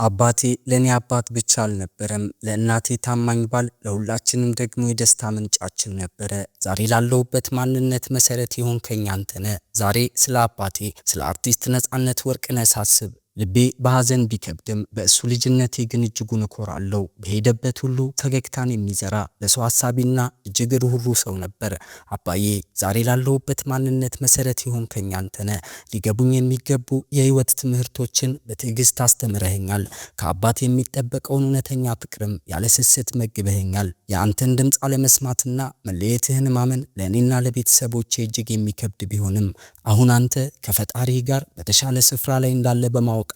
አባቴ ለኔ አባት ብቻ አልነበረም፣ ለእናቴ ታማኝ ባል፣ ለሁላችንም ደግሞ የደስታ ምንጫችን ነበረ። ዛሬ ላለሁበት ማንነት መሰረት የሆንከኝ አንተ ነህ። ዛሬ ስለ አባቴ ስለ አርቲስት ነጻነት ወርቅነህ ሳስብ ልቤ በሐዘን ቢከብድም በእሱ ልጅነቴ ግን እጅጉን እኮራለሁ። በሄደበት ሁሉ ፈገግታን የሚዘራ ለሰው ሐሳቢና እጅግ ርኅሩህ ሰው ነበር። አባዬ ዛሬ ላለሁበት ማንነት መሰረት የሆንከኝ አንተ ነህ። ሊገቡኝ የሚገቡ የህይወት ትምህርቶችን በትዕግስት አስተምረኸኛል። ከአባት የሚጠበቀውን እውነተኛ ፍቅርም ያለ ስስት መግበኸኛል። የአንተን ድምፅ አለመስማትና መለየትህን ማመን ለእኔና ለቤተሰቦቼ እጅግ የሚከብድ ቢሆንም አሁን አንተ ከፈጣሪ ጋር በተሻለ ስፍራ ላይ እንዳለ በማወቃችን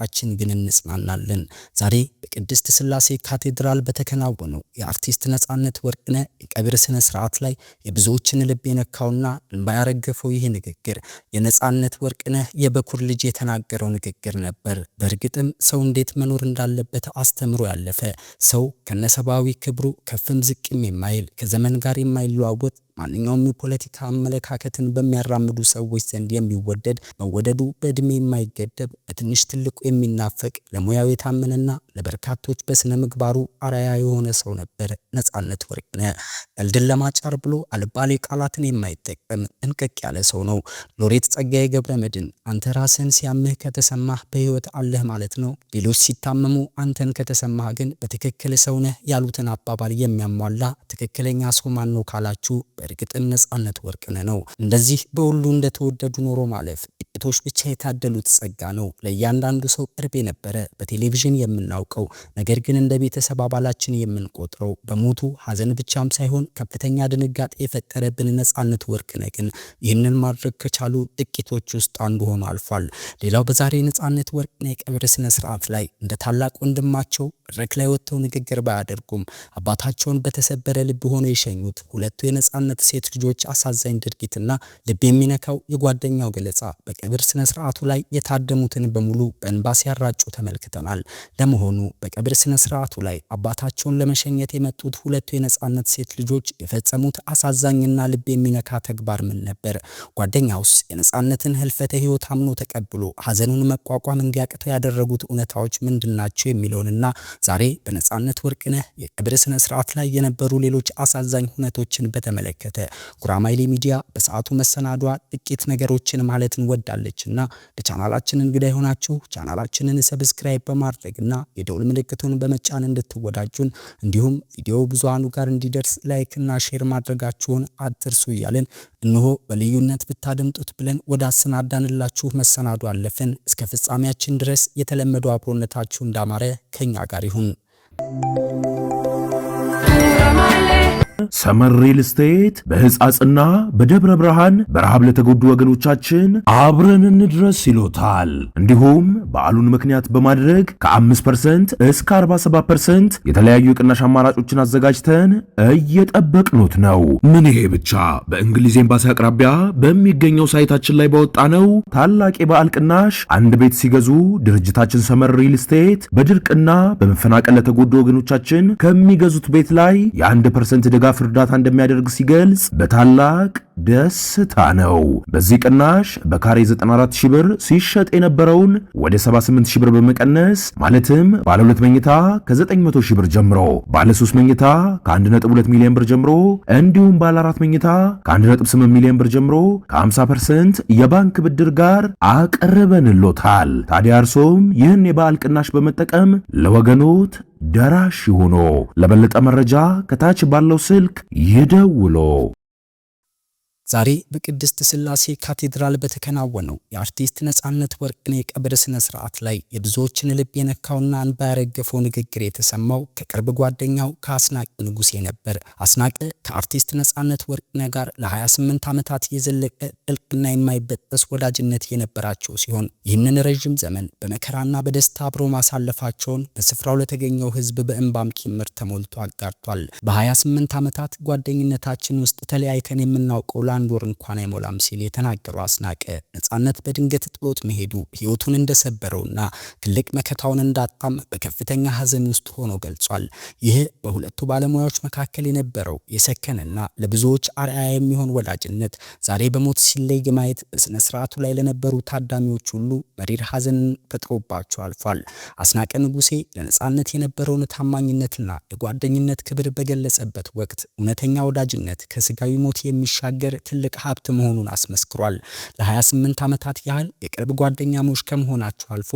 ግን እንጽናናለን። ዛሬ በቅድስት ሥላሴ ካቴድራል በተከናወነው የአርቲስት ነጻነት ወርቅነህ የቀብር ስነ ስርዓት ላይ የብዙዎችን ልብ የነካውና እንባ ያረገፈው ይህ ንግግር የነጻነት ወርቅነህ የበኩር ልጅ የተናገረው ንግግር ነበር። በእርግጥም ሰው እንዴት መኖር እንዳለበት አስተምሮ ያለፈ ሰው ከነሰባዊ ክብሩ ከፍም ዝቅም የማይል ከዘመን ጋር የማይለዋወጥ ማንኛውም የፖለቲካ አመለካከትን በሚያራምዱ ሰዎች ዘንድ የሚወደድ መወደዱ በእድሜ የማይገደብ በትንሽ ትልቁ የሚናፈቅ ለሙያው የታመነና ለበርካቶች በስነ ምግባሩ አርአያ የሆነ ሰው ነበር ነጻነት ወርቅነህ። ቀልድን ለማጫር ብሎ አልባሌ ቃላትን የማይጠቀም ጠንቀቅ ያለ ሰው ነው። ሎሬት ጸጋዬ ገብረመድኅን አንተ ራስህን ሲያምህ ከተሰማህ በህይወት አለህ ማለት ነው፣ ሌሎች ሲታመሙ አንተን ከተሰማህ ግን በትክክል ሰው ነህ ያሉትን አባባል የሚያሟላ ትክክለኛ ሰው ማን ነው ካላችሁ በእርግጥም ነጻነት ወርቅነህ ነው። እንደዚህ በሁሉ እንደተወደዱ ኖሮ ማለፍ ጥቂቶች ብቻ የታደሉት ጸጋ ነው። ለእያንዳንዱ ሰው ቅርብ የነበረ በቴሌቪዥን የምናውቀው ነገር ግን እንደ ቤተሰብ አባላችን የምንቆጥረው በሞቱ ሐዘን ብቻም ሳይሆን ከፍተኛ ድንጋጤ የፈጠረብን ነጻነት ወርቅነህ ግን ይህንን ማድረግ ከቻሉ ጥቂቶች ውስጥ አንዱ ሆኖ አልፏል። ሌላው በዛሬ ነጻነት ወርቅነህ የቀብር ስነ ስርዓት ላይ እንደ ታላቅ ወንድማቸው መድረክ ላይ ወጥተው ንግግር ባያደርጉም አባታቸውን በተሰበረ ልብ ሆነው የሸኙት ሁለቱ የነጻነት ሴት ልጆች አሳዛኝ ድርጊትና ልብ የሚነካው የጓደኛው ገለጻ በቀብር ስነ ስርዓቱ ላይ የታደሙትን በሙሉ በእንባ ሲያራጩ ተመልክተናል። ለመሆኑ በቀብር ስነ ስርዓቱ ላይ አባታቸውን ለመሸኘት የመጡት ሁለቱ የነጻነት ሴት ልጆች የፈጸሙት አሳዛኝና ልብ የሚነካ ተግባር ምን ነበር? ጓደኛውስ የነጻነትን ህልፈተ ህይወት አምኖ ተቀብሎ ሐዘኑን መቋቋም እንዲያቅተው ያደረጉት እውነታዎች ምንድናቸው የሚለውንና ዛሬ በነጻነት ወርቅነህ የቀብር ስነ ስርዓት ላይ የነበሩ ሌሎች አሳዛኝ ሁነቶችን በተመለከተ ጉራማይሌ ሚዲያ በሰዓቱ መሰናዷ ጥቂት ነገሮችን ማለት እንወዳለችና ለቻናላችን እንግዳ የሆናችሁ ቻናላችንን ሰብስክራይብ በማድረግና የደውል ምልክቱን በመጫን እንድትወዳጁን እንዲሁም ቪዲዮ ብዙሃኑ ጋር እንዲደርስ ላይክ እና ሼር ማድረጋችሁን አትርሱ እያልን እነሆ በልዩነት ብታደምጡት ብለን ወደ አሰናዳንላችሁ መሰናዶ አለፈን። እስከ ፍጻሜያችን ድረስ የተለመደው አብሮነታችሁ እንዳማረ ከኛ ጋር ይሁን። ሰመር ሪል ስቴት በሕፃጽና በደብረ ብርሃን በረሃብ ለተጎዱ ወገኖቻችን አብረን እንድረስ ይሎታል። እንዲሁም በዓሉን ምክንያት በማድረግ ከ5% እስከ 47% የተለያዩ የቅናሽ አማራጮችን አዘጋጅተን እየጠበቅኑት ነው። ምን ይሄ ብቻ! በእንግሊዝ ኤምባሲ አቅራቢያ በሚገኘው ሳይታችን ላይ ባወጣነው ታላቅ የበዓል ቅናሽ አንድ ቤት ሲገዙ ድርጅታችን ሰመር ሪል ስቴት በድርቅና በመፈናቀል ለተጎዱ ወገኖቻችን ከሚገዙት ቤት ላይ የ1% ድጋፍ እርዳታ እንደሚያደርግ ሲገልጽ በታላቅ ደስታ ነው። በዚህ ቅናሽ በካሬ 94000 ብር ሲሸጥ የነበረውን ወደ 78000 ብር በመቀነስ ማለትም ባለ 2 መኝታ ከ900000 ብር ጀምሮ፣ ባለ 3 መኝታ ከ1.2 ሚሊዮን ብር ጀምሮ እንዲሁም ባለ 4 መኝታ ከ1.8 ሚሊዮን ብር ጀምሮ ከ50% የባንክ ብድር ጋር አቀርበንሎታል። ታዲያ እርሶም ይህን የበዓል ቅናሽ በመጠቀም ለወገኖት ደራሽ ሆኖ ለበለጠ መረጃ ከታች ባለው ስልክ ይደውሉ። ዛሬ በቅድስት ሥላሴ ካቴድራል በተከናወነው የአርቲስት ነጻነት ወርቅነህ የቀብር ስነ ስርዓት ላይ የብዙዎችን ልብ የነካውና እንባ ያረገፈው ንግግር የተሰማው ከቅርብ ጓደኛው ከአስናቀ ንጉሴ ነበር። አስናቀ ከአርቲስት ነጻነት ወርቅነህ ጋር ለ28 ዓመታት የዘለቀ ጥልቅና የማይበጠስ ወዳጅነት የነበራቸው ሲሆን ይህንን ረዥም ዘመን በመከራና በደስታ አብሮ ማሳለፋቸውን በስፍራው ለተገኘው ሕዝብ በእንባም ጭምር ተሞልቶ አጋርቷል። በ28 ዓመታት ጓደኝነታችን ውስጥ ተለያይተን የምናውቀው 1 ወር እንኳን አይሞላም ሲል የተናገረው አስናቀ ነጻነት በድንገት ጥሎት መሄዱ ህይወቱን እንደሰበረውና ትልቅ መከታውን እንዳጣም በከፍተኛ ሐዘን ውስጥ ሆኖ ገልጿል። ይህ በሁለቱ ባለሙያዎች መካከል የነበረው የሰከነና ለብዙዎች አርአያ የሚሆን ወዳጅነት ዛሬ በሞት ሲለይ ማየት በስነ ስርዓቱ ላይ ለነበሩ ታዳሚዎች ሁሉ መሪር ሐዘንን ፈጥሮባቸው አልፏል። አስናቀ ንጉሴ ለነጻነት የነበረውን ታማኝነትና የጓደኝነት ክብር በገለጸበት ወቅት እውነተኛ ወዳጅነት ከስጋዊ ሞት የሚሻገር ትልቅ ሀብት መሆኑን አስመስክሯል። ለ28 ዓመታት ያህል የቅርብ ጓደኛሞች ከመሆናቸው አልፎ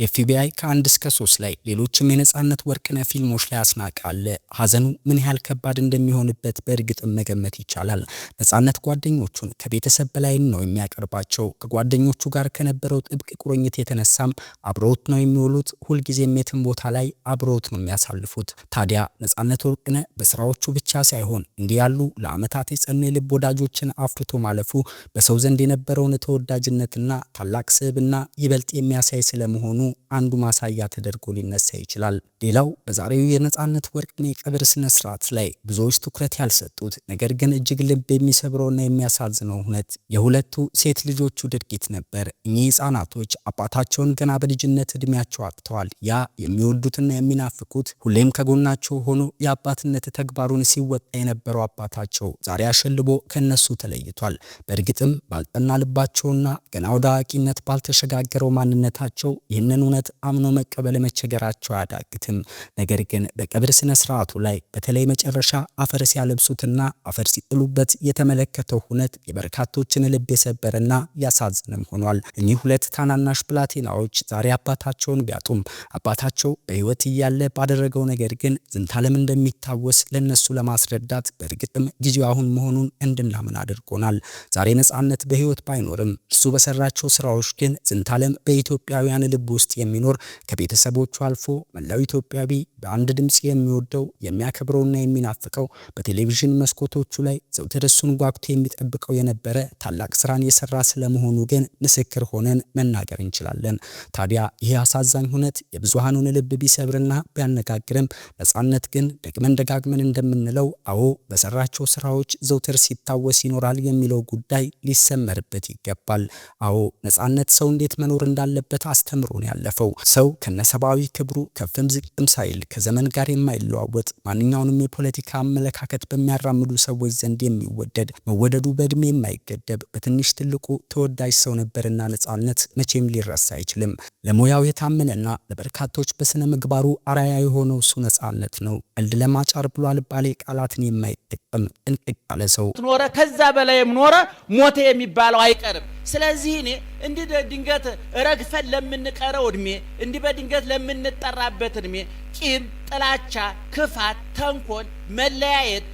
ኤፍቢአይ ከ1 እስከ 3 ላይ ሌሎችም የነጻነት ወርቅነህ ፊልሞች ላይ አስናቀ አለ። ሐዘኑ ምን ያህል ከባድ እንደሚሆንበት በእርግጥም መገመት ይቻላል። ነጻነት ጓደኞቹን ከቤተሰብ በላይ ነው የሚያቀርባቸው። ከጓደኞቹ ጋር ከነበረው ጥብቅ ቁርኝት የተነሳም አብረውት ነው የሚውሉት። ሁልጊዜም የትም ቦታ ላይ አብረውት ነው የሚያሳልፉት። ታዲያ ነጻነት ወርቅነህ በስራዎቹ ብቻ ሳይሆን እንዲህ ያሉ ለዓመታት የጸኑ የልብ ወዳጆችን አፍርቶ ማለፉ በሰው ዘንድ የነበረውን ተወዳጅነትና ታላቅ ስብዕና ይበልጥ የሚያሳይ ስለመሆኑ አንዱ ማሳያ ተደርጎ ሊነሳ ይችላል። ሌላው በዛሬው የነጻነት ወርቅነህ የቀብር ስነ ስርዓት ላይ ብዙዎች ትኩረት ያልሰጡት ነገር ግን እጅግ ልብ የሚሰብረውና የሚያሳዝነው ሁነት የሁለቱ ሴት ልጆቹ ድርጊት ነበር። እኚህ ህፃናቶች አባታቸውን ገና በልጅነት እድሜያቸው አጥተዋል። ያ የሚወዱትና የሚናፍቁት ሁሌም ከጎናቸው ሆኖ የአባትነት ተግባሩን ሲወጣ የነበረው አባታቸው ዛሬ አሸልቦ ከነሱ ተለይቷል። በእርግጥም ባልጠና ልባቸውና ገና ወደ አዋቂነት ባልተሸጋገረው ማንነታቸው ይህንን እውነት አምኖ መቀበል መቸገራቸው አያዳግትም። ነገር ግን በቀብር ስነ ስርዓቱ ላይ በተለይ መጨረሻ አፈር ሲያለብሱትና አፈር ሲጥሉበት የተመለከተው ሁነት የበርካቶችን ልብ የሰበረና ያሳዝንም ሆኗል። እኚህ ሁለት ታናናሽ ብላቴናዎች ዛሬ አባታቸውን ቢያጡም አባታቸው በህይወት እያለ ባደረገው ነገር ግን ዝንታለም እንደሚታወስ ለነሱ ለማስረዳት በእርግጥም ጊዜው አሁን መሆኑን እንድናምን አድርጎናል። ዛሬ ነጻነት በህይወት ባይኖርም እርሱ በሰራቸው ስራዎች ግን ዝንታለም በኢትዮጵያውያን ልብ ውስጥ የሚኖር ከቤተሰቦቹ አልፎ መላው ኢትዮጵያዊ በአንድ ድምጽ የሚወደው የሚያከብረውና የሚናፍቀው በቴሌቪዥን መስኮቶቹ ላይ ዘውትር እሱን ጓጉቶ የሚጠብቀው የነበረ ታላቅ ስራን የሰራ ስለመሆኑ ግን ምስክር ሆነን መናገር እንችላለን። ታዲያ ይህ አሳዛኝ ሁነት የብዙሃኑን ልብ ቢሰብርና ቢያነጋግርም ነጻነት ግን ደግመን ደጋግመን እንደምንለው አዎ በሰራቸው ስራዎች ዘውትር ሲታወስ ይኖራል የሚለው ጉዳይ ሊሰመርበት ይገባል። አዎ ነጻነት ሰው እንዴት መኖር እንዳለበት አስተምሮን ያለፈው ሰው ከነሰባዊ ክብሩ ከፍም ዝቅም ሳይል ከዘመን ጋር የማይለዋወጥ ማንኛውንም የፖለቲካ አመለካከት በሚያራምዱ ሰዎች ዘንድ የሚወደድ መወደዱ በእድሜ የማይገደብ በትንሽ ትልቁ ተወዳጅ ሰው ነበርና ነጻነት መቼም ሊረሳ አይችልም። ለሙያው የታመነና ለበርካቶች በስነ ምግባሩ አራያ የሆነው እሱ ነጻነት ነው። ቀልድ ለማጫር ብሎ አልባሌ ቃላትን የማይጠቀም ጥንቅቅ ያለ ሰው ኖረ። ከዛ በላይም ኖረ ሞተ የሚባለው አይቀርም። ስለዚህ እኔ እንዲህ ድንገት ረግፈን ለምንቀረው እድሜ እንዲህ በድንገት ለምንጠራበት እድሜ ቂም፣ ጥላቻ፣ ክፋት፣ ተንኮል፣ መለያየት፣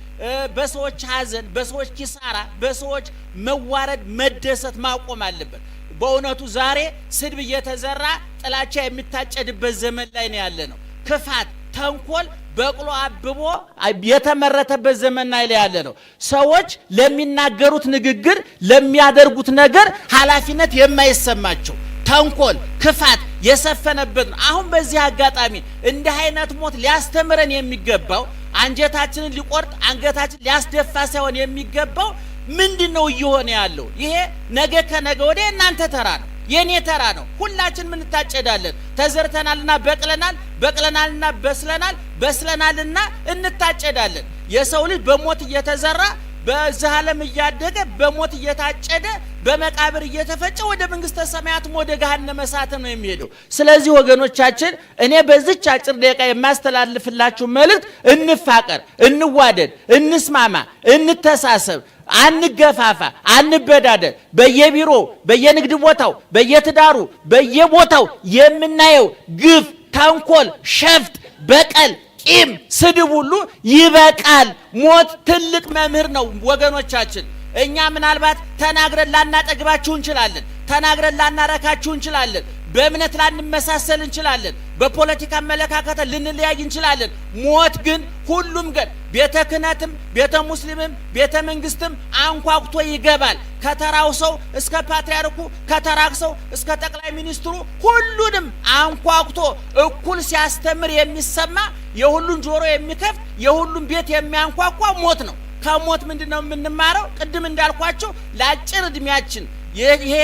በሰዎች ሐዘን፣ በሰዎች ኪሳራ፣ በሰዎች መዋረድ መደሰት ማቆም አለበት። በእውነቱ ዛሬ ስድብ እየተዘራ ጥላቻ የሚታጨድበት ዘመን ላይ ነው ያለነው። ክፋት፣ ተንኮል በቅሎ አብቦ የተመረተበት ዘመን ላይ ያለ ነው። ሰዎች ለሚናገሩት ንግግር ለሚያደርጉት ነገር ኃላፊነት የማይሰማቸው ተንኮል፣ ክፋት የሰፈነበት ነው። አሁን በዚህ አጋጣሚ እንዲህ አይነት ሞት ሊያስተምረን የሚገባው አንጀታችንን ሊቆርጥ አንገታችን ሊያስደፋ ሳይሆን የሚገባው ምንድነው እየሆነ ያለው? ይሄ ነገ ከነገ ወዲያ እናንተ ተራ ነው፣ የኔ ተራ ነው። ሁላችን ምን ታጨዳለን? ተዘርተናልና በቅለናል፣ በቅለናልና በስለናል፣ በስለናልና እንታጨዳለን። የሰው ልጅ በሞት እየተዘራ በዚህ ዓለም እያደገ በሞት እየታጨደ በመቃብር እየተፈጨ ወደ መንግስተ ሰማያት ወደ ገሃነመ እሳት ነው የሚሄደው። ስለዚህ ወገኖቻችን እኔ በዚች አጭር ደቂቃ የማስተላልፍላችሁ መልእክት እንፋቀር፣ እንዋደድ፣ እንስማማ፣ እንተሳሰብ፣ አንገፋፋ፣ አንበዳደር። በየቢሮ በየንግድ ቦታው በየትዳሩ በየቦታው የምናየው ግፍ፣ ተንኮል፣ ሸፍጥ፣ በቀል፣ ቂም፣ ስድብ ሁሉ ይበቃል። ሞት ትልቅ መምህር ነው ወገኖቻችን። እኛ ምናልባት ተናግረን ላናጠግባችሁ እንችላለን፣ ተናግረን ላናረካችሁ እንችላለን፣ በእምነት ላንመሳሰል እንችላለን፣ በፖለቲካ አመለካከት ልንለያይ እንችላለን። ሞት ግን ሁሉም ግን ቤተ ክህነትም ቤተ ሙስሊምም ቤተ መንግስትም አንኳኩቶ ይገባል። ከተራው ሰው እስከ ፓትርያርኩ፣ ከተራው ሰው እስከ ጠቅላይ ሚኒስትሩ ሁሉንም አንኳኩቶ እኩል ሲያስተምር የሚሰማ የሁሉን ጆሮ የሚከፍት የሁሉም ቤት የሚያንኳኳ ሞት ነው። ከሞት ምንድነው የምንማረው? ቅድም እንዳልኳችሁ ለአጭር እድሜያችን ይሄ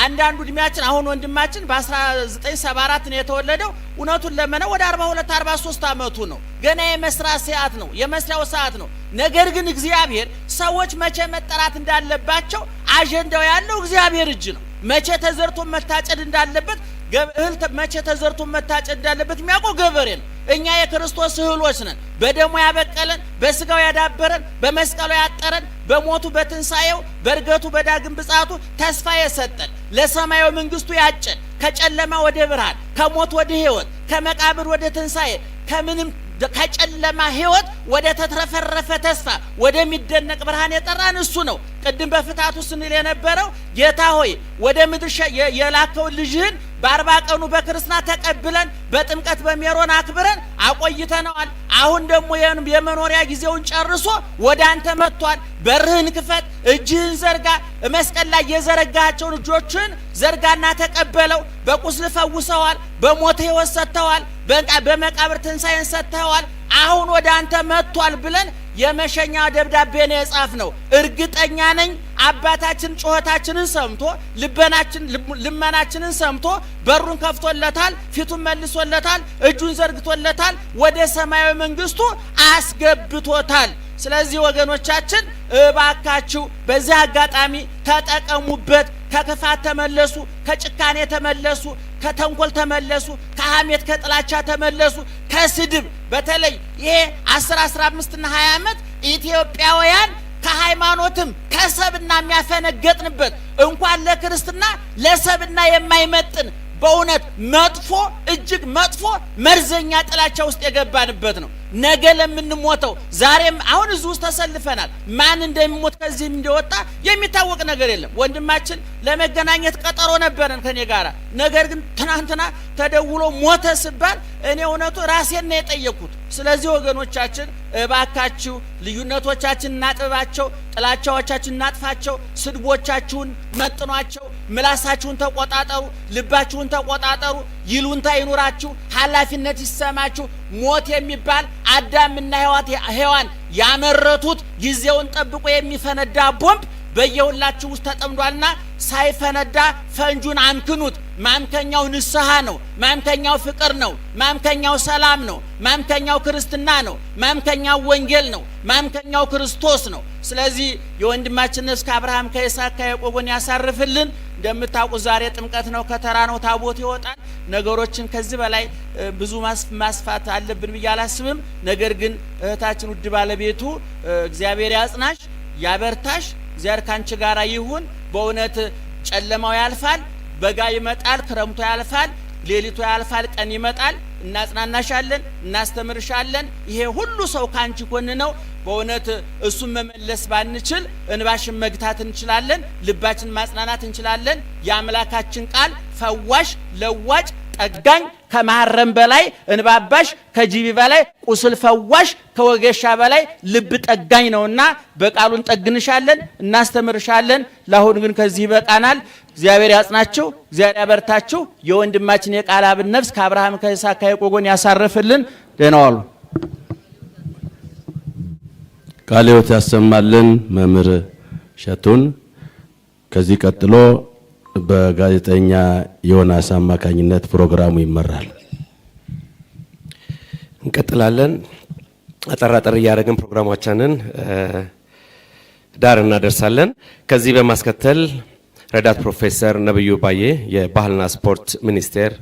አንዳንዱ እድሜያችን አሁን ወንድማችን በ1974 ነው የተወለደው። እውነቱን ለመነ ወደ 42 43 አመቱ ነው። ገና የመስራት ሰዓት ነው፣ የመስሪያው ሰዓት ነው። ነገር ግን እግዚአብሔር ሰዎች መቼ መጠራት እንዳለባቸው አጀንዳው ያለው እግዚአብሔር እጅ ነው። መቼ ተዘርቶ መታጨድ እንዳለበት እህል መቼ ተዘርቶ መታጨድ እንዳለበት የሚያውቀው ገበሬ ነው። እኛ የክርስቶስ እህሎች ነን። በደሙ ያበቀለን፣ በስጋው ያዳበረን፣ በመስቀሉ ያጠረን፣ በሞቱ በትንሳኤው በርገቱ በዳግም ብጻቱ ተስፋ የሰጠን፣ ለሰማያዊ መንግስቱ ያጨን፣ ከጨለማ ወደ ብርሃን፣ ከሞት ወደ ሕይወት፣ ከመቃብር ወደ ትንሳኤ፣ ከምንም ከጨለማ ሕይወት ወደ ተትረፈረፈ ተስፋ ወደሚደነቅ ብርሃን የጠራን እሱ ነው። ቅድም በፍታቱ ስንል የነበረው ጌታ ሆይ ወደ ምድር የላከውን ልጅህን በ40 ቀኑ በክርስትና ተቀብለን በጥምቀት በሜሮን አክብረን አቆይተነዋል። አሁን ደግሞ የመኖሪያ ጊዜውን ጨርሶ ወደ አንተ መጥቷል። በርህን ክፈት፣ እጅህን ዘርጋ። መስቀል ላይ የዘረጋቸውን እጆችን ዘርጋና ተቀበለው። በቁስል ፈውሰዋል፣ በሞት ሕይወት ሰጥተዋል፣ በመቃብር ትንሣኤን ሰጥተዋል። አሁን ወደ አንተ መጥቷል ብለን የመሸኛ ደብዳቤ ነው የጻፍነው። እርግጠኛ ነኝ አባታችን ጩኸታችንን ሰምቶ ልመናችንን ሰምቶ በሩን ከፍቶለታል፣ ፊቱን መልሶለታል፣ እጁን ዘርግቶለታል፣ ወደ ሰማያዊ መንግስቱ አስገብቶታል። ስለዚህ ወገኖቻችን እባካችሁ በዚህ አጋጣሚ ተጠቀሙበት። ከክፋት ተመለሱ፣ ከጭካኔ ተመለሱ፣ ከተንኮል ተመለሱ፣ ከሐሜት ከጥላቻ ተመለሱ፣ ከስድብ በተለይ ይሄ 10 15 እና 20 ዓመት ኢትዮጵያውያን ከሃይማኖትም ከሰብና የሚያፈነገጥንበት እንኳን ለክርስትና ለሰብና የማይመጥን በእውነት መጥፎ እጅግ መጥፎ መርዘኛ ጥላቻ ውስጥ የገባንበት ነው። ነገ ለምንሞተው ዛሬም አሁን እዚህ ውስጥ ተሰልፈናል። ማን እንደሚሞት ከዚህም እንደወጣ የሚታወቅ ነገር የለም። ወንድማችን ለመገናኘት ቀጠሮ ነበረን ከኔ ጋራ። ነገር ግን ትናንትና ተደውሎ ሞተ ሲባል እኔ እውነቱ ራሴን ነው የጠየኩት። ስለዚህ ወገኖቻችን እባካችሁ ልዩነቶቻችን እናጥባቸው፣ ጥላቻዎቻችን እናጥፋቸው፣ ስድቦቻችሁን መጥኗቸው፣ ምላሳችሁን ተቆጣጠሩ፣ ልባችሁን ተቆጣጠሩ፣ ይሉንታ ይኑራችሁ፣ ኃላፊነት ይሰማችሁ። ሞት የሚባል አዳምና ሔዋን ያመረቱት ጊዜውን ጠብቆ የሚፈነዳ ቦምብ በየሁላችሁ ውስጥ ተጠምዷልና ሳይፈነዳ ፈንጁን አምክኑት። ማምከኛው ንስሐ ነው። ማምከኛው ፍቅር ነው። ማምከኛው ሰላም ነው። ማምከኛው ክርስትና ነው። ማምከኛው ወንጌል ነው። ማምከኛው ክርስቶስ ነው። ስለዚህ የወንድማችን ነፍስ ከአብርሃም ከይስሐቅ ከያዕቆብ ያሳርፍልን። እንደምታውቁት ዛሬ ጥምቀት ነው። ከተራ ነው፣ ታቦት ይወጣል። ነገሮችን ከዚህ በላይ ብዙ ማስፋት አለብን ብዬ አላስብም። ነገር ግን እህታችን ውድ ባለቤቱ እግዚአብሔር ያጽናሽ፣ ያበርታሽ። እግዚአብሔር ካንቺ ጋራ ይሁን። በእውነት ጨለማው ያልፋል፣ በጋ ይመጣል፣ ክረምቱ ያልፋል፣ ሌሊቱ ያልፋል፣ ቀን ይመጣል። እናጽናናሻለን፣ እናስተምርሻለን። ይሄ ሁሉ ሰው ካንቺ ጎን ነው። በእውነት እሱን መመለስ ባንችል እንባሽን መግታት እንችላለን፣ ልባችን ማጽናናት እንችላለን። የአምላካችን ቃል ፈዋሽ፣ ለዋጭ፣ ጠጋኝ፣ ከማረም በላይ እንባባሽ፣ ከጂቢ በላይ ቁስል ፈዋሽ፣ ከወገሻ በላይ ልብ ጠጋኝ ነውና በቃሉ እንጠግንሻለን፣ እናስተምርሻለን። ለአሁን ግን ከዚህ ይበቃናል። እግዚአብሔር ያጽናችሁ፣ እግዚአብሔር ያበርታችሁ። የወንድማችን የቃላብን ነፍስ ከአብርሃም ከይስሐቅ ከያዕቆብ ያሳርፍልን። ደህና ዋሉ። ቃለ ሕይወት ያሰማልን መምህር እሸቱን። ከዚህ ቀጥሎ በጋዜጠኛ ዮናስ አማካኝነት ፕሮግራሙ ይመራል። እንቀጥላለን። አጠራጠር እያደረግን ፕሮግራማችንን ዳር እናደርሳለን። ከዚህ በማስከተል ረዳት ፕሮፌሰር ነብዩ ባዬ የባህልና ስፖርት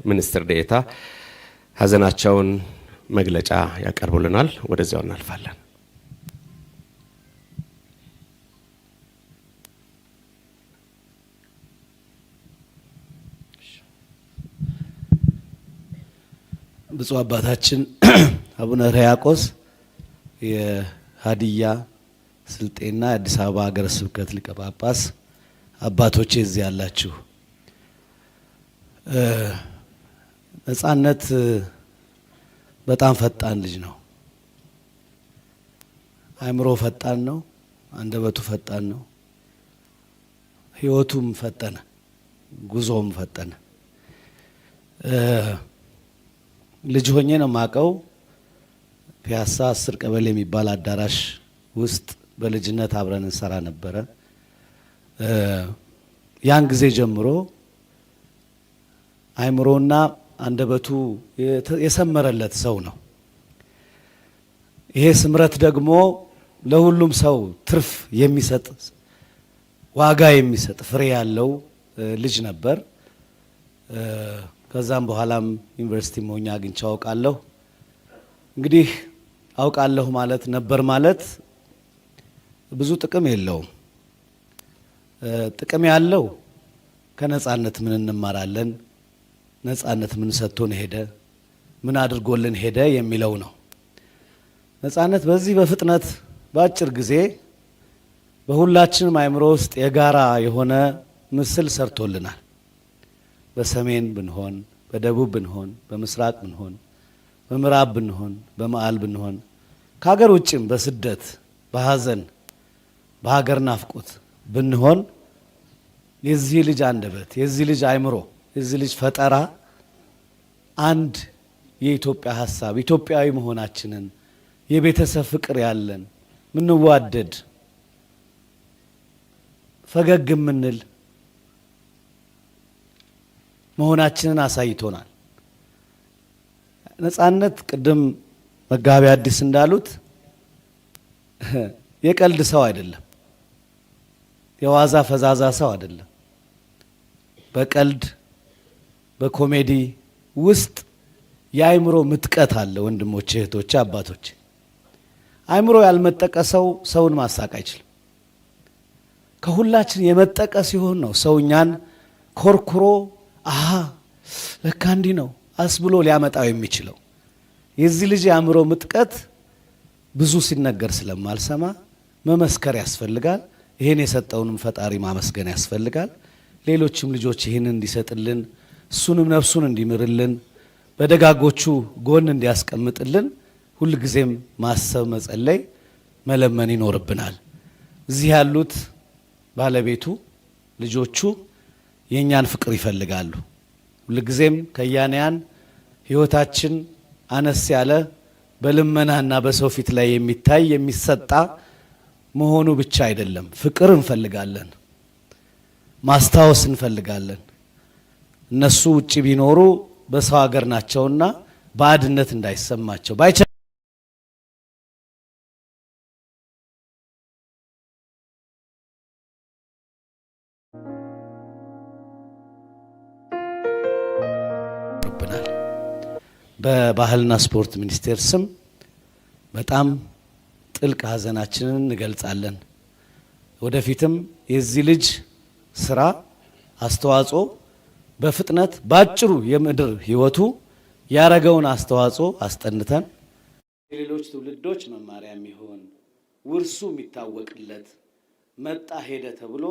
ሚኒስትር ዴኤታ ሀዘናቸውን መግለጫ ያቀርቡልናል። ወደዚያው እናልፋለን። ብፁዕ አባታችን አቡነ ሕርያቆስ የሀዲያ ስልጤና የአዲስ አበባ ሀገረ ስብከት ሊቀ ጳጳስ አባቶቼ እዚህ ያላችሁ፣ ነጻነት በጣም ፈጣን ልጅ ነው። አእምሮ ፈጣን ነው፣ አንደበቱ ፈጣን ነው፣ ህይወቱም ፈጠነ፣ ጉዞም ፈጠነ። ልጅ ሆኜ ነው ማቀው ፒያሳ 10 ቀበሌ የሚባል አዳራሽ ውስጥ በልጅነት አብረን እንሰራ ነበረ። ያን ጊዜ ጀምሮ አይምሮና አንደበቱ የሰመረለት ሰው ነው። ይሄ ስምረት ደግሞ ለሁሉም ሰው ትርፍ የሚሰጥ ዋጋ የሚሰጥ ፍሬ ያለው ልጅ ነበር። ከዛም በኋላም ዩኒቨርሲቲ ሞኛ አግኝቼው አውቃለሁ። እንግዲህ አውቃለሁ ማለት ነበር ማለት ብዙ ጥቅም የለውም። ጥቅም ያለው ከነጻነት ምን እንማራለን፣ ነጻነት ምን ሰጥቶን ሄደ፣ ምን አድርጎልን ሄደ የሚለው ነው። ነጻነት በዚህ በፍጥነት በአጭር ጊዜ በሁላችንም አእምሮ ውስጥ የጋራ የሆነ ምስል ሰርቶልናል። በሰሜን ብንሆን፣ በደቡብ ብንሆን፣ በምስራቅ ብንሆን፣ በምዕራብ ብንሆን፣ በመዓል ብንሆን፣ ከሀገር ውጭም በስደት በሀዘን በሀገር ናፍቆት ብንሆን የዚህ ልጅ አንደበት፣ የዚህ ልጅ አእምሮ፣ የዚህ ልጅ ፈጠራ አንድ የኢትዮጵያ ሀሳብ ኢትዮጵያዊ መሆናችንን የቤተሰብ ፍቅር ያለን ምንዋደድ ፈገግ የምንል መሆናችንን አሳይቶናል። ነጻነት ቅድም መጋቢ አዲስ እንዳሉት የቀልድ ሰው አይደለም፣ የዋዛ ፈዛዛ ሰው አይደለም። በቀልድ በኮሜዲ ውስጥ የአእምሮ ምጥቀት አለ። ወንድሞቼ፣ እህቶቼ፣ አባቶቼ አእምሮ ያልመጠቀ ሰው ሰውን ማሳቅ አይችልም። ከሁላችን የመጠቀ ሲሆን ነው ሰው እኛን ኮርኩሮ አሃ ለካ እንዲህ ነው አስብሎ ሊያመጣው የሚችለው። የዚህ ልጅ የአእምሮ ምጥቀት ብዙ ሲነገር ስለማልሰማ መመስከር ያስፈልጋል። ይሄን የሰጠውንም ፈጣሪ ማመስገን ያስፈልጋል። ሌሎችም ልጆች ይህንን እንዲሰጥልን እሱንም ነፍሱን እንዲምርልን በደጋጎቹ ጎን እንዲያስቀምጥልን ሁልጊዜም ማሰብ፣ መጸለይ፣ መለመን ይኖርብናል። እዚህ ያሉት ባለቤቱ ልጆቹ የእኛን ፍቅር ይፈልጋሉ። ሁልጊዜም ከያንያን ህይወታችን አነስ ያለ በልመናና በሰው ፊት ላይ የሚታይ የሚሰጣ መሆኑ ብቻ አይደለም። ፍቅር እንፈልጋለን፣ ማስታወስ እንፈልጋለን። እነሱ ውጪ ቢኖሩ በሰው ሀገር ናቸውና ባዕድነት እንዳይሰማቸው በባህልና ስፖርት ሚኒስቴር ስም በጣም ጥልቅ ሐዘናችንን እንገልጻለን። ወደፊትም የዚህ ልጅ ስራ አስተዋጽኦ በፍጥነት ባጭሩ የምድር ህይወቱ ያረገውን አስተዋጽኦ አስጠንተን የሌሎች ትውልዶች መማሪያ የሚሆን ውርሱ የሚታወቅለት መጣ ሄደ ተብሎ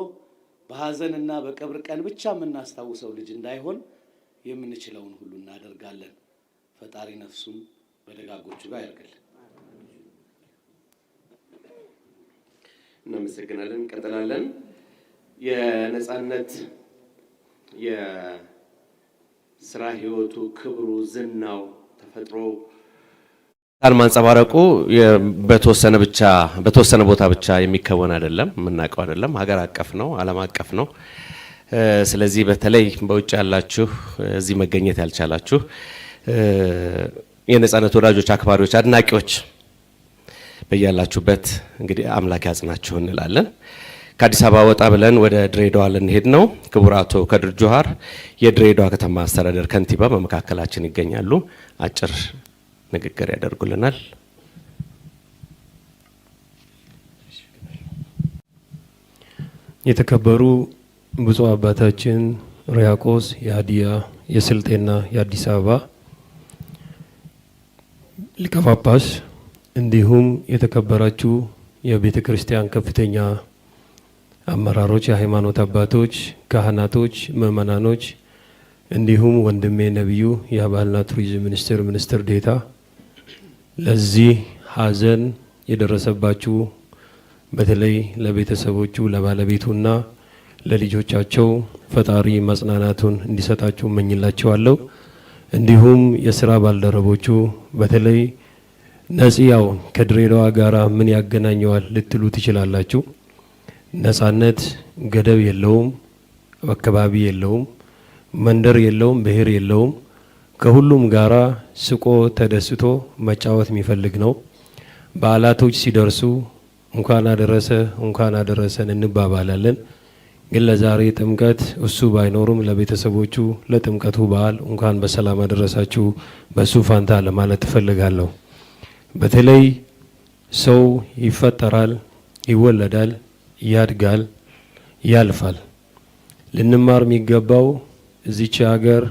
በሐዘንና በቀብር ቀን ብቻ የምናስታውሰው ልጅ እንዳይሆን የምንችለውን ሁሉ እናደርጋለን። ፈጣሪ ነፍሱን በደጋጎቹ ጋር ያርግልን። እናመሰግናለን። እንቀጥላለን። የነጻነት የስራ ህይወቱ፣ ክብሩ፣ ዝናው፣ ተፈጥሮ ማንጸባረቁ በተወሰነ ቦታ ብቻ የሚከወን አይደለም፣ የምናውቀው አይደለም። ሀገር አቀፍ ነው፣ ዓለም አቀፍ ነው። ስለዚህ በተለይ በውጭ ያላችሁ እዚህ መገኘት ያልቻላችሁ የነጻነት ወዳጆች፣ አክባሪዎች፣ አድናቂዎች በያላችሁበት እንግዲህ አምላክ ያጽናችሁ እንላለን። ከአዲስ አበባ ወጣ ብለን ወደ ድሬዳዋ ልንሄድ ነው። ክቡር አቶ ከድር ጁሃር የድሬዳዋ ከተማ አስተዳደር ከንቲባ በመካከላችን ይገኛሉ። አጭር ንግግር ያደርጉልናል። የተከበሩ ብፁዕ አባታችን ሪያቆስ የሀዲያ የስልጤና የአዲስ አበባ ሊቀ ጳጳስ፣ እንዲሁም የተከበራችሁ የቤተ ክርስቲያን ከፍተኛ አመራሮች፣ የሃይማኖት አባቶች፣ ካህናቶች፣ ምእመናኖች፣ እንዲሁም ወንድሜ ነቢዩ የባህልና ቱሪዝም ሚኒስትር ዴኤታ፣ ለዚህ ሀዘን የደረሰባችሁ በተለይ ለቤተሰቦቹ ለባለቤቱና ለልጆቻቸው ፈጣሪ መጽናናቱን እንዲሰጣችሁ እመኝላቸዋለሁ። እንዲሁም የስራ ባልደረቦቹ በተለይ ነፂ ያው ከድሬዳዋ ጋራ ምን ያገናኘዋል ልትሉ ትችላላችሁ። ነጻነት ገደብ የለውም፣ አካባቢ የለውም፣ መንደር የለውም፣ ብሔር የለውም። ከሁሉም ጋራ ስቆ ተደስቶ መጫወት የሚፈልግ ነው። በዓላቶች ሲደርሱ እንኳን አደረሰ እንኳን አደረሰን እንባባላለን። ግን ለዛሬ ጥምቀት እሱ ባይኖርም ለቤተሰቦቹ ለጥምቀቱ በዓል እንኳን በሰላም አደረሳችሁ በሱ ፋንታ ለማለት እፈልጋለሁ። በተለይ ሰው ይፈጠራል፣ ይወለዳል፣ ያድጋል፣ ያልፋል። ልንማር የሚገባው እዚች ሀገር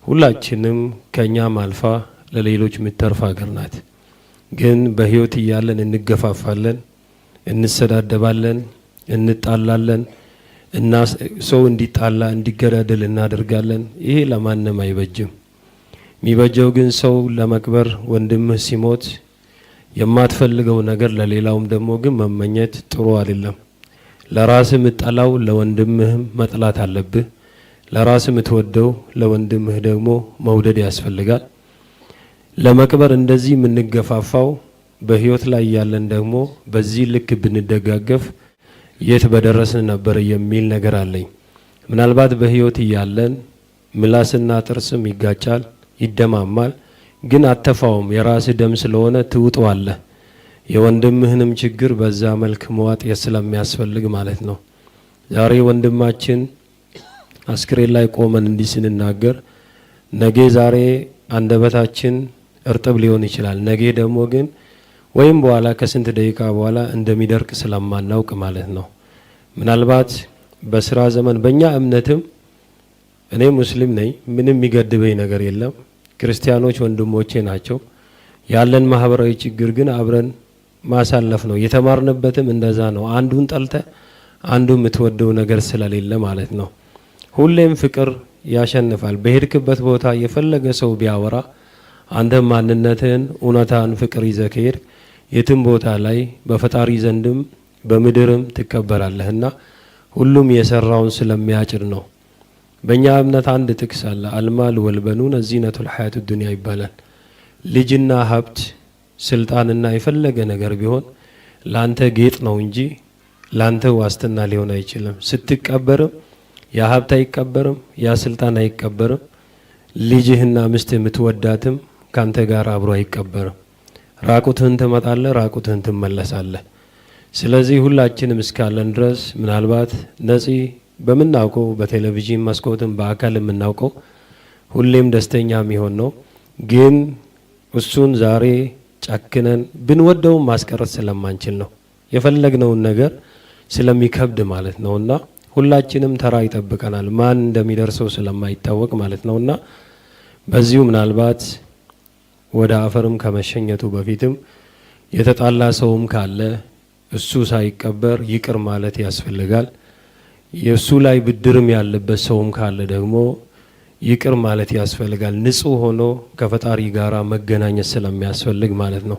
ሁላችንም ከኛም አልፋ ለሌሎች የምትተርፍ ሀገር ናት። ግን በህይወት እያለን እንገፋፋለን፣ እንሰዳደባለን፣ እንጣላለን እና ሰው እንዲጣላ እንዲገዳደል እናደርጋለን። ይሄ ለማንም አይበጅም። የሚበጀው ግን ሰው ለመቅበር ወንድምህ ሲሞት የማትፈልገው ነገር ለሌላውም ደግሞ ግን መመኘት ጥሩ አይደለም። ለራስህ የምትጠላው ለወንድምህም መጥላት አለብህ። ለራስህ የምትወደው ለወንድምህ ደግሞ መውደድ ያስፈልጋል። ለመቅበር እንደዚህ የምንገፋፋው በህይወት ላይ ያለን ደግሞ በዚህ ልክ ብንደጋገፍ የት በደረስን ነበር የሚል ነገር አለኝ። ምናልባት በህይወት እያለን ምላስና ጥርስም ይጋጫል፣ ይደማማል። ግን አተፋውም የራስህ ደም ስለሆነ ትውጠዋለህ። የወንድምህንም ችግር በዛ መልክ መዋጥ ስለሚያስፈልግ ማለት ነው። ዛሬ ወንድማችን አስክሬን ላይ ቆመን እንዲህ ስንናገር ነገ ዛሬ አንደበታችን እርጥብ ሊሆን ይችላል። ነገ ደግሞ ግን ወይም በኋላ ከስንት ደቂቃ በኋላ እንደሚደርቅ ስለማናውቅ ማለት ነው። ምናልባት በስራ ዘመን በእኛ እምነትም እኔ ሙስሊም ነኝ፣ ምንም የሚገድበኝ ነገር የለም። ክርስቲያኖች ወንድሞቼ ናቸው። ያለን ማህበራዊ ችግር ግን አብረን ማሳለፍ ነው። የተማርንበትም እንደዛ ነው። አንዱን ጠልተ አንዱ የምትወደው ነገር ስለሌለ ማለት ነው። ሁሌም ፍቅር ያሸንፋል። በሄድክበት ቦታ የፈለገ ሰው ቢያወራ አንተ ማንነትህን እውነታን ፍቅር ይዘህ ከሄድ የትም ቦታ ላይ በፈጣሪ ዘንድም በምድርም ትከበራለህና ሁሉም የሰራውን ስለሚያጭድ ነው። በእኛ እምነት አንድ ጥቅስ አለ። አልማል ወልበኑን ዚነቱል ሐያቱ ዱንያ ይባላል። ልጅና ሀብት ስልጣንና የፈለገ ነገር ቢሆን ላንተ ጌጥ ነው እንጂ ላንተ ዋስትና ሊሆን አይችልም። ስትቀበርም ያ ሀብት አይቀበርም፣ ያ ስልጣን አይቀበርም። ልጅህና ሚስትህ የምትወዳትም ካንተ ጋር አብሮ አይቀበርም። ራቁትህን ትመጣለህ፣ ራቁትህን ትመለሳለህ። ስለዚህ ሁላችንም እስካለን ድረስ ምናልባት ነፂ በምናውቀው በቴሌቪዥን መስኮትም በአካል የምናውቀው ሁሌም ደስተኛ የሚሆን ነው። ግን እሱን ዛሬ ጨክነን ብንወደውም ማስቀረት ስለማንችል ነው። የፈለግነውን ነገር ስለሚከብድ ማለት ነውና ሁላችንም ተራ ይጠብቀናል፣ ማን እንደሚደርሰው ስለማይታወቅ ማለት ነውና በዚሁ ምናልባት ወደ አፈርም ከመሸኘቱ በፊትም የተጣላ ሰውም ካለ እሱ ሳይቀበር ይቅር ማለት ያስፈልጋል። የእሱ ላይ ብድርም ያለበት ሰውም ካለ ደግሞ ይቅር ማለት ያስፈልጋል። ንጹህ ሆኖ ከፈጣሪ ጋራ መገናኘት ስለሚያስፈልግ ማለት ነው።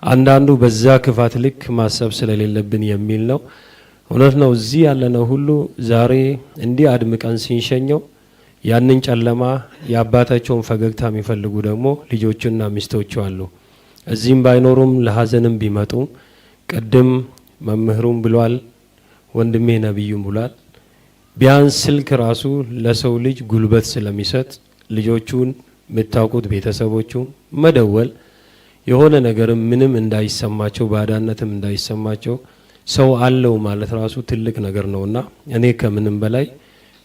አንዳንዱ በዛ ክፋት ልክ ማሰብ ስለሌለብን የሚል ነው። እውነት ነው። እዚህ ያለነው ሁሉ ዛሬ እንዲህ አድምቀን ሲንሸኘው ያንን ጨለማ የአባታቸውን ፈገግታ የሚፈልጉ ደግሞ ልጆቹና ሚስቶቹ አሉ። እዚህም ባይኖሩም ለሀዘንም ቢመጡም ቅድም መምህሩም ብሏል፣ ወንድሜ ነብዩም ብሏል። ቢያንስ ስልክ ራሱ ለሰው ልጅ ጉልበት ስለሚሰጥ ልጆቹን የምታውቁት ቤተሰቦቹ መደወል የሆነ ነገርም ምንም እንዳይሰማቸው ባዳነትም እንዳይሰማቸው ሰው አለው ማለት ራሱ ትልቅ ነገር ነውና እኔ ከምንም በላይ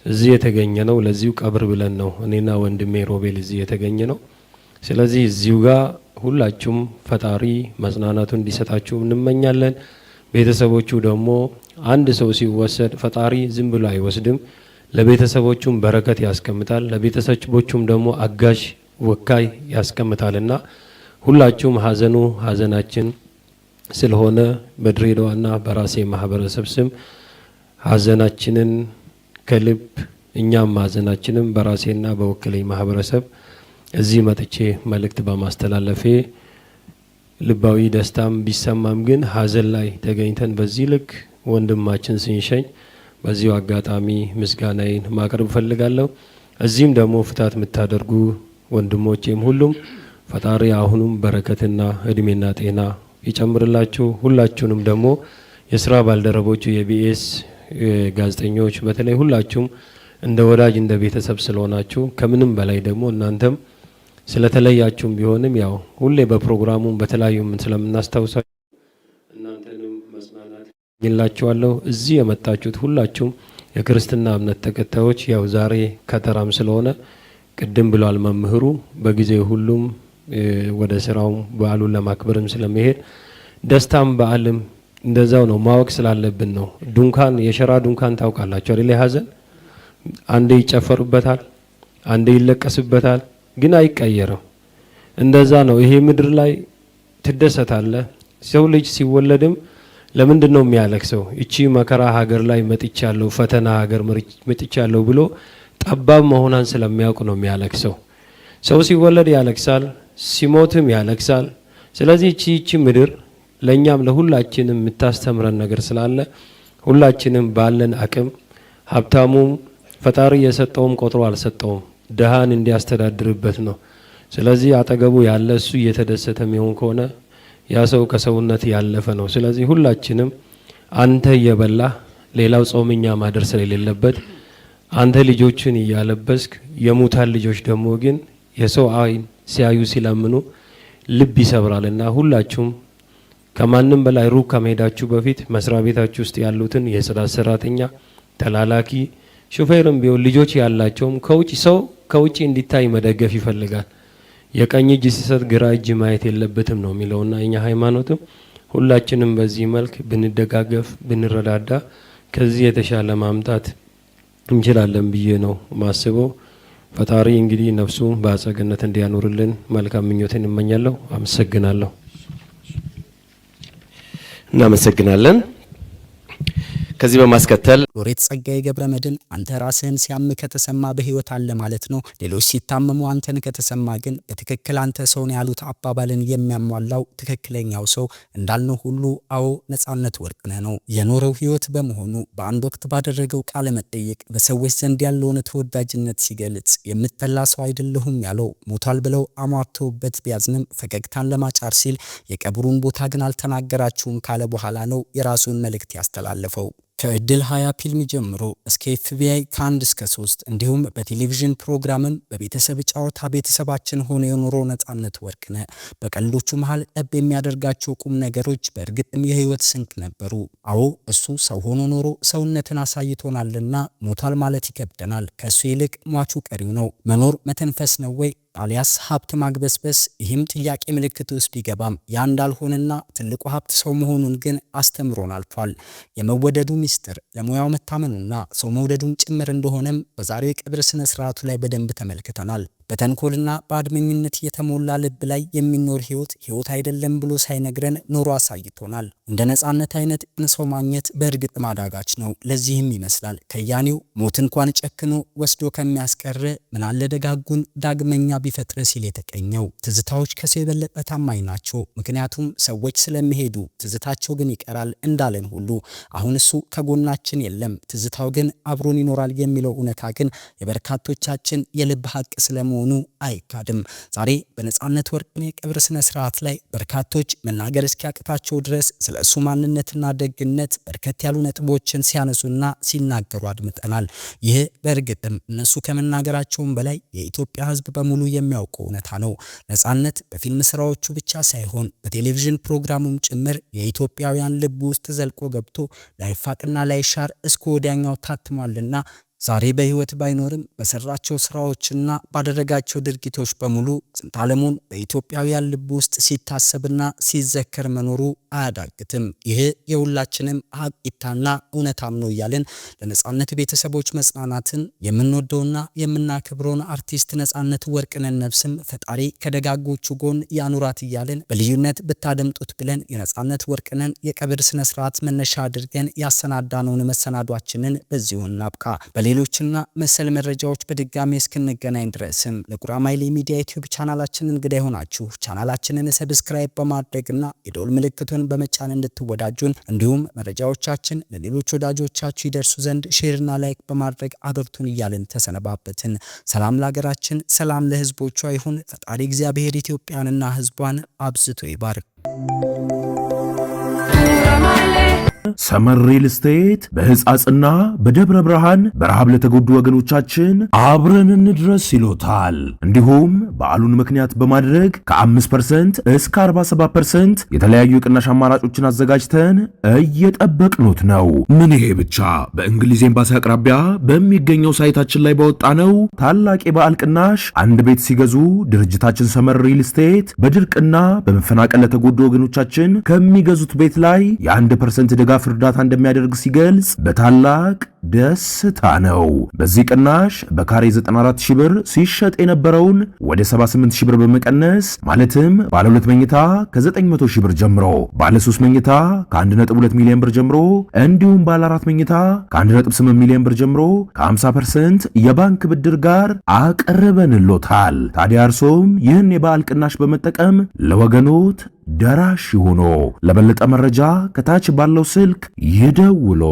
እዚህ የተገኘ ነው ለዚሁ ቀብር ብለን ነው እኔና ወንድሜ ሮቤል እዚህ የተገኘ ነው። ስለዚህ እዚሁ ጋር ሁላችሁም ፈጣሪ መጽናናቱን እንዲሰጣችሁ እንመኛለን። ቤተሰቦቹ ደግሞ አንድ ሰው ሲወሰድ ፈጣሪ ዝም ብሎ አይወስድም። ለቤተሰቦቹም በረከት ያስቀምጣል፣ ለቤተሰቦቹም ደግሞ አጋዥ ወካይ ያስቀምጣልና ሁላችሁም ሀዘኑ ሀዘናችን ስለሆነ በድሬዳዋና በራሴ ማህበረሰብ ስም ሀዘናችንን ከልብ እኛም ሀዘናችንን በራሴና በወክለኝ ማህበረሰብ እዚህ መጥቼ መልእክት በማስተላለፌ ልባዊ ደስታም ቢሰማም ግን ሀዘን ላይ ተገኝተን በዚህ ልክ ወንድማችን ስንሸኝ በዚሁ አጋጣሚ ምስጋናዬን ማቅረብ ፈልጋለሁ። እዚህም ደግሞ ፍታት የምታደርጉ ወንድሞቼም ሁሉም ፈጣሪ አሁንም በረከትና እድሜና ጤና ይጨምርላችሁ። ሁላችሁንም ደግሞ የስራ ባልደረቦቹ የቢኤስ ጋዜጠኞች በተለይ ሁላችሁም እንደ ወዳጅ እንደ ቤተሰብ ስለሆናችሁ ከምንም በላይ ደግሞ እናንተም ስለተለያችሁም ቢሆንም ያው ሁሌ በፕሮግራሙ በተለያዩ ምን ስለምናስታውሳችሁ እናንተንም መስማናት ይላችኋለሁ። እዚህ የመጣችሁት ሁላችሁም የክርስትና እምነት ተከታዮች ያው ዛሬ ከተራም ስለሆነ ቅድም ብሏል መምህሩ በጊዜ ሁሉም ወደ ስራው በዓሉን ለማክበርም ስለመሄድ ደስታም በዓልም እንደዛው ነው ማወቅ ስላለብን ነው። ዱንካን የሸራ ዱንካን ታውቃላችሁ አይደል? ሀዘን አንዴ ይጨፈሩበታል፣ አንዴ ይለቀስበታል፣ ግን አይቀየርም። እንደዛ ነው። ይሄ ምድር ላይ ትደሰታለህ። ሰው ልጅ ሲወለድም ለምንድን ነው የሚያለቅሰው? እቺ መከራ ሀገር ላይ መጥቻለሁ፣ ፈተና ሀገር መጥቻለሁ ብሎ ጠባብ መሆኗን ስለሚያውቅ ነው የሚያለቅሰው። ሰው ሲወለድ ያለቅሳል፣ ሲሞትም ያለቅሳል። ስለዚህ እቺ ምድር ለኛም ለሁላችንም የምታስተምረን ነገር ስላለ ሁላችንም ባለን አቅም ሀብታሙም ፈጣሪ የሰጠውም ቆጥሮ አልሰጠውም ደሃን እንዲያስተዳድርበት ነው። ስለዚህ አጠገቡ ያለ እሱ እየተደሰተ የሚሆን ከሆነ ያ ሰው ከሰውነት ያለፈ ነው። ስለዚህ ሁላችንም አንተ እየበላ ሌላው ጾመኛ ማደር ስለሌለበት አንተ ልጆችን እያለበስክ የሙታን ልጆች ደግሞ ግን የሰው አይን ሲያዩ ሲለምኑ ልብ ይሰብራልና ሁላችሁም ከማንም በላይ ሩቅ ከመሄዳችሁ በፊት መስሪያ ቤታችሁ ውስጥ ያሉትን የጽዳት ሰራተኛ፣ ተላላኪ፣ ሹፌርም ቢሆን ልጆች ያላቸውም ከውጭ ሰው ከውጭ እንዲታይ መደገፍ ይፈልጋል። የቀኝ እጅ ሲሰጥ ግራ እጅ ማየት የለበትም ነው የሚለውና እኛ ሃይማኖትም ሁላችንም በዚህ መልክ ብንደጋገፍ ብንረዳዳ ከዚህ የተሻለ ማምጣት እንችላለን ብዬ ነው ማስበው። ፈጣሪ እንግዲህ ነፍሱ በአጸገነት እንዲያኖርልን መልካም ምኞትን እመኛለሁ። አመሰግናለሁ። እናመሰግናለን። ከዚህ በማስከተል ሎሬት ጸጋዬ ገብረመድህን አንተ ራስህን ሲያም ከተሰማ በህይወት አለ ማለት ነው። ሌሎች ሲታመሙ አንተን ከተሰማ ግን በትክክል አንተ ሰውን ያሉት አባባልን የሚያሟላው ትክክለኛው ሰው እንዳልነው ሁሉ አዎ ነጻነት ወርቅነህ ነው። የኖረው ህይወት በመሆኑ በአንድ ወቅት ባደረገው ቃለ መጠይቅ በሰዎች ዘንድ ያለውን ተወዳጅነት ሲገልጽ የምትጠላ ሰው አይደለሁም ያለው ሞቷል ብለው አሟርተውበት ቢያዝንም ፈገግታን ለማጫር ሲል የቀብሩን ቦታ ግን አልተናገራችሁም ካለ በኋላ ነው የራሱን መልእክት ያስተላለፈው። ከእድል 20 ፊልም ጀምሮ እስከ ኤፍቢአይ ከ1 እስከ 3 እንዲሁም በቴሌቪዥን ፕሮግራምም በቤተሰብ ጨዋታ ቤተሰባችን ሆነ የኖረው ነጻነት ወርቅነህ በቀልዶቹ መሃል ጠብ የሚያደርጋቸው ቁም ነገሮች በእርግጥም የህይወት ስንቅ ነበሩ። አዎ እሱ ሰው ሆኖ ኖሮ ሰውነትን አሳይቶናልና ሞቷል ማለት ይከብደናል። ከሱ ይልቅ ሟቹ ቀሪው ነው። መኖር መተንፈስ ነው ወይ አሊያስ ሀብት ማግበስበስ? ይህም ጥያቄ ምልክት ውስጥ ቢገባም ያ እንዳልሆነና ትልቁ ሀብት ሰው መሆኑን ግን አስተምሮን አልፏል። የመወደዱ ሚስጥር ለሙያው መታመኑና ሰው መውደዱን ጭምር እንደሆነም በዛሬው የቀብር ስነ ስርዓቱ ላይ በደንብ ተመልክተናል። በተንኮልና በአድመኝነት የተሞላ ልብ ላይ የሚኖር ህይወት አይደለም ብሎ ሳይነግረን ኖሮ አሳይቶናል። እንደ ነጻነት አይነት ሰው ማግኘት በእርግጥ ማዳጋች ነው። ለዚህም ይመስላል ከያኔው ሞት እንኳን ጨክኖ ወስዶ ከሚያስቀር ምናለ ደጋጉን ዳግመኛ ቢፈጥር ሲል የተቀኘው። ትዝታዎች ከሰው የበለጠ ታማኝ ናቸው። ምክንያቱም ሰዎች ስለሚሄዱ ትዝታቸው ግን ይቀራል እንዳለን ሁሉ አሁን እሱ ከጎናችን የለም፣ ትዝታው ግን አብሮን ይኖራል የሚለው እውነታ ግን የበርካቶቻችን የልብ ሀቅ ስለመሆኑ አይካድም። ዛሬ በነጻነት ወርቅነህ የቀብር ስነ ስርዓት ላይ በርካቶች መናገር እስኪያቅታቸው ድረስ ስለ እሱ ማንነትና ደግነት በርከት ያሉ ነጥቦችን ሲያነሱና ሲናገሩ አድምጠናል። ይህ በእርግጥም እነሱ ከመናገራቸውም በላይ የኢትዮጵያ ሕዝብ በሙሉ የሚያውቀው እውነታ ነው። ነጻነት በፊልም ስራዎቹ ብቻ ሳይሆን በቴሌቪዥን ፕሮግራሙም ጭምር የኢትዮጵያውያን ልብ ውስጥ ዘልቆ ገብቶ ላይፋቅና ላይሻር እስከ ወዲያኛው ታትሟልና ዛሬ በህይወት ባይኖርም በሰራቸው ስራዎችና ባደረጋቸው ድርጊቶች በሙሉ ስንታለሙን በኢትዮጵያውያን ልብ ውስጥ ሲታሰብና ሲዘከር መኖሩ አያዳግትም። ይህ የሁላችንም ሀቂታና እውነታም ነው እያልን ለነጻነት ቤተሰቦች መጽናናትን የምንወደውና የምናከብረውን አርቲስት ነጻነት ወርቅነህን ነፍስም ፈጣሪ ከደጋጎቹ ጎን ያኑራት እያልን በልዩነት ብታደምጡት ብለን የነጻነት ወርቅነህን የቀብር ስነ ስርዓት መነሻ አድርገን ያሰናዳነውን መሰናዷችንን በዚሁ እናብቃ። በሌሎችና መሰል መረጃዎች በድጋሚ እስክንገናኝ ድረስም ለጉራማይሌ ሚዲያ ዩቲዩብ ቻናላችን እንግዳ ይሆናችሁ ቻናላችንን ሰብስክራይብ በማድረግና የደወል ምልክቱን በመጫን እንድትወዳጁን እንዲሁም መረጃዎቻችን ለሌሎች ወዳጆቻችሁ ይደርሱ ዘንድ ሼርና ላይክ በማድረግ አበርቱን እያልን ተሰነባበትን። ሰላም ለሀገራችን፣ ሰላም ለሕዝቦቿ ይሁን። ፈጣሪ እግዚአብሔር ኢትዮጵያንና ሕዝቧን አብዝቶ ይባርክ። ሰመር ሪል ስቴት በሕፃጽና በደብረ ብርሃን በረሃብ ለተጎዱ ወገኖቻችን አብረን እንድረስ ይሎታል። እንዲሁም በዓሉን ምክንያት በማድረግ ከ5% እስከ 47% የተለያዩ የቅናሽ አማራጮችን አዘጋጅተን እየጠበቅኑት ነው። ምን ይሄ ብቻ! በእንግሊዝ ኤምባሲ አቅራቢያ በሚገኘው ሳይታችን ላይ ባወጣ ነው ታላቅ የበዓል ቅናሽ አንድ ቤት ሲገዙ ድርጅታችን ሰመር ሪል ስቴት በድርቅና በመፈናቀል ለተጎዱ ወገኖቻችን ከሚገዙት ቤት ላይ የ1% ድጋፍ እርዳታ እንደሚያደርግ ሲገልጽ በታላቅ ደስታ ነው። በዚህ ቅናሽ በካሬ 94000 ብር ሲሸጥ የነበረውን ወደ 78000 ብር በመቀነስ ማለትም ባለ 2 መኝታ ከ900000 ብር ጀምሮ፣ ባለ 3 መኝታ ከ1.2 ሚሊዮን ብር ጀምሮ እንዲሁም ባለ 4 መኝታ ከ1.8 ሚሊዮን ብር ጀምሮ ከ50% የባንክ ብድር ጋር አቀርበንሎታል። ታዲያ እርሶም ይህን የበዓል ቅናሽ በመጠቀም ለወገኖት ደራሽ ሆኖ ለበለጠ መረጃ ከታች ባለው ስልክ ይደውሉ።